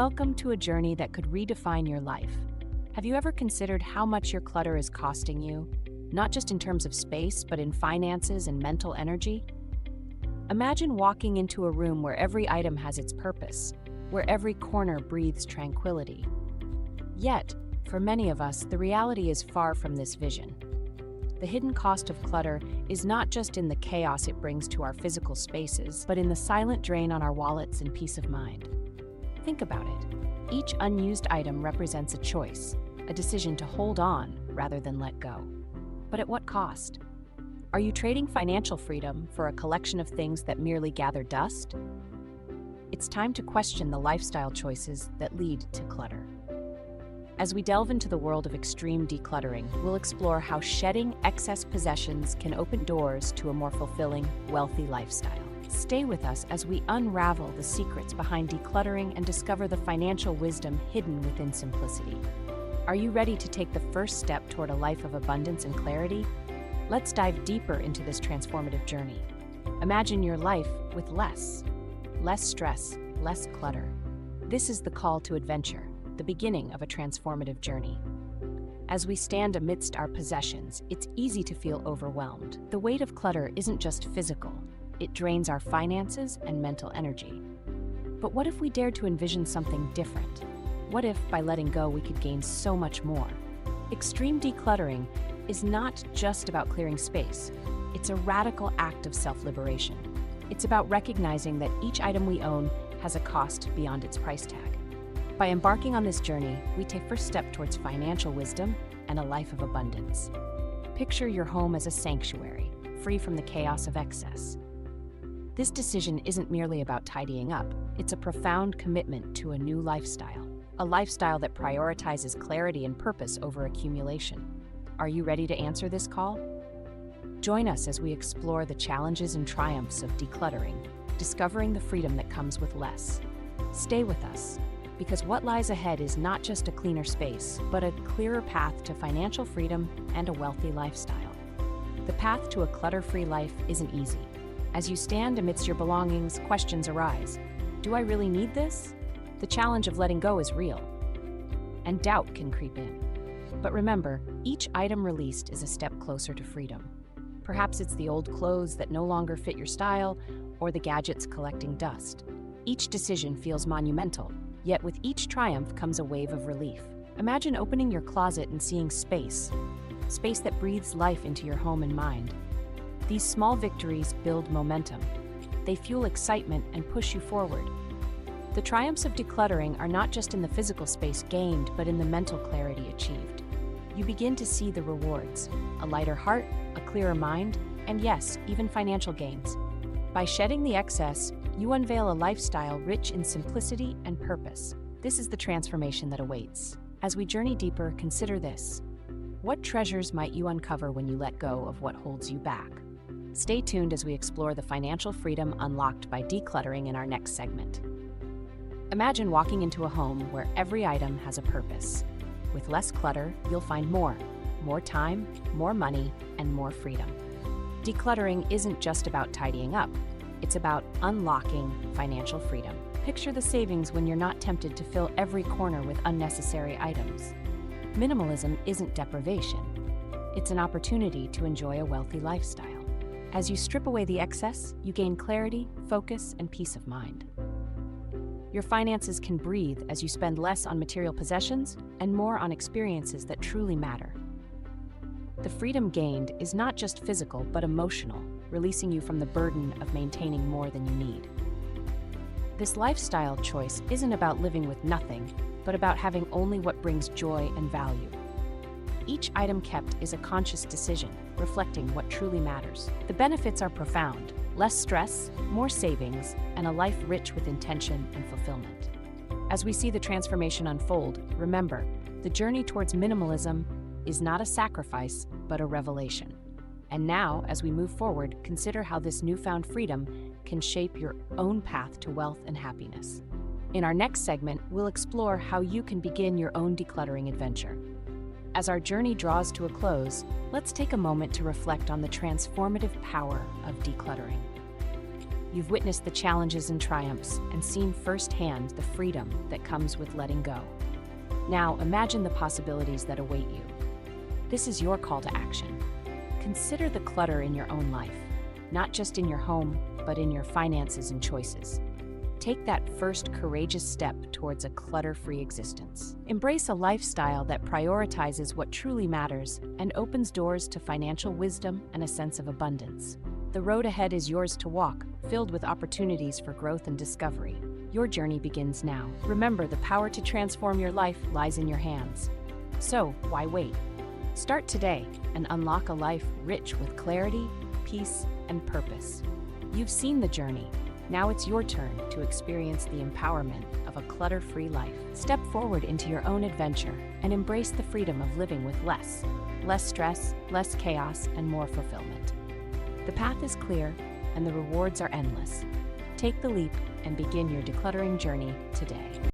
Welcome to a journey that could redefine your life. Have you ever considered how much your clutter is costing you? Not just in terms of space, but in finances and mental energy? Imagine walking into a room where every item has its purpose, where every corner breathes tranquility. Yet, for many of us, the reality is far from this vision. The hidden cost of clutter is not just in the chaos it brings to our physical spaces, but in the silent drain on our wallets and peace of mind. Think about it. Each unused item represents a choice, a decision to hold on rather than let go. But at what cost? Are you trading financial freedom for a collection of things that merely gather dust? It's time to question the lifestyle choices that lead to clutter. As we delve into the world of extreme decluttering, we'll explore how shedding excess possessions can open doors to a more fulfilling, wealthy lifestyle. Stay with us as we unravel the secrets behind decluttering and discover the financial wisdom hidden within simplicity. Are you ready to take the first step toward a life of abundance and clarity? Let's dive deeper into this transformative journey. Imagine your life with less stress, less clutter. This is the call to adventure, the beginning of a transformative journey. As we stand amidst our possessions, it's easy to feel overwhelmed. The weight of clutter isn't just physical, it drains our finances and mental energy. But what if we dared to envision something different? What if, by letting go, we could gain so much more? Extreme decluttering is not just about clearing space. It's a radical act of self-liberation. It's about recognizing that each item we own has a cost beyond its price tag. By embarking on this journey, we take first step towards financial wisdom and a life of abundance. Picture your home as a sanctuary, free from the chaos of excess. This decision isn't merely about tidying up, it's a profound commitment to a new lifestyle, a lifestyle that prioritizes clarity and purpose over accumulation. Are you ready to answer this call? Join us as we explore the challenges and triumphs of decluttering, discovering the freedom that comes with less. Stay with us, because what lies ahead is not just a cleaner space, but a clearer path to financial freedom and a wealthy lifestyle. The path to a clutter-free life isn't easy. As you stand amidst your belongings, questions arise. Do I really need this? The challenge of letting go is real, and doubt can creep in. But remember, each item released is a step closer to freedom. Perhaps it's the old clothes that no longer fit your style, or the gadgets collecting dust. Each decision feels monumental, yet with each triumph comes a wave of relief. Imagine opening your closet and seeing space that breathes life into your home and mind. These small victories build momentum. They fuel excitement and push you forward. The triumphs of decluttering are not just in the physical space gained, but in the mental clarity achieved. You begin to see the rewards: a lighter heart, a clearer mind, and yes, even financial gains. By shedding the excess, you unveil a lifestyle rich in simplicity and purpose. This is the transformation that awaits. As we journey deeper, consider this. What treasures might you uncover when you let go of what holds you back? Stay tuned as we explore the financial freedom unlocked by decluttering in our next segment. Imagine walking into a home where every item has a purpose. With less clutter, you'll find more time, more money, and more freedom. Decluttering isn't just about tidying up. It's about unlocking financial freedom. Picture the savings when you're not tempted to fill every corner with unnecessary items. Minimalism isn't deprivation. It's an opportunity to enjoy a wealthy lifestyle. As you strip away the excess, you gain clarity, focus, and peace of mind. Your finances can breathe as you spend less on material possessions and more on experiences that truly matter. The freedom gained is not just physical, but emotional, releasing you from the burden of maintaining more than you need. This lifestyle choice isn't about living with nothing, but about having only what brings joy and value. Each item kept is a conscious decision, reflecting what truly matters. The benefits are profound: less stress, more savings, and a life rich with intention and fulfillment. As we see the transformation unfold, remember, the journey towards minimalism is not a sacrifice, but a revelation. And now, as we move forward, consider how this newfound freedom can shape your own path to wealth and happiness. In our next segment, we'll explore how you can begin your own decluttering adventure. As our journey draws to a close, let's take a moment to reflect on the transformative power of decluttering. You've witnessed the challenges and triumphs and seen firsthand the freedom that comes with letting go. Now, imagine the possibilities that await you. This is your call to action. Consider the clutter in your own life, not just in your home, but in your finances and choices. Take that first courageous step towards a clutter-free existence. Embrace a lifestyle that prioritizes what truly matters and opens doors to financial wisdom and a sense of abundance. The road ahead is yours to walk, filled with opportunities for growth and discovery. Your journey begins now. Remember, the power to transform your life lies in your hands. So, why wait? Start today and unlock a life rich with clarity, peace, and purpose. You've seen the journey. Now it's your turn to experience the empowerment of a clutter-free life. Step forward into your own adventure and embrace the freedom of living with less stress, less chaos, and more fulfillment. The path is clear and the rewards are endless. Take the leap and begin your decluttering journey today.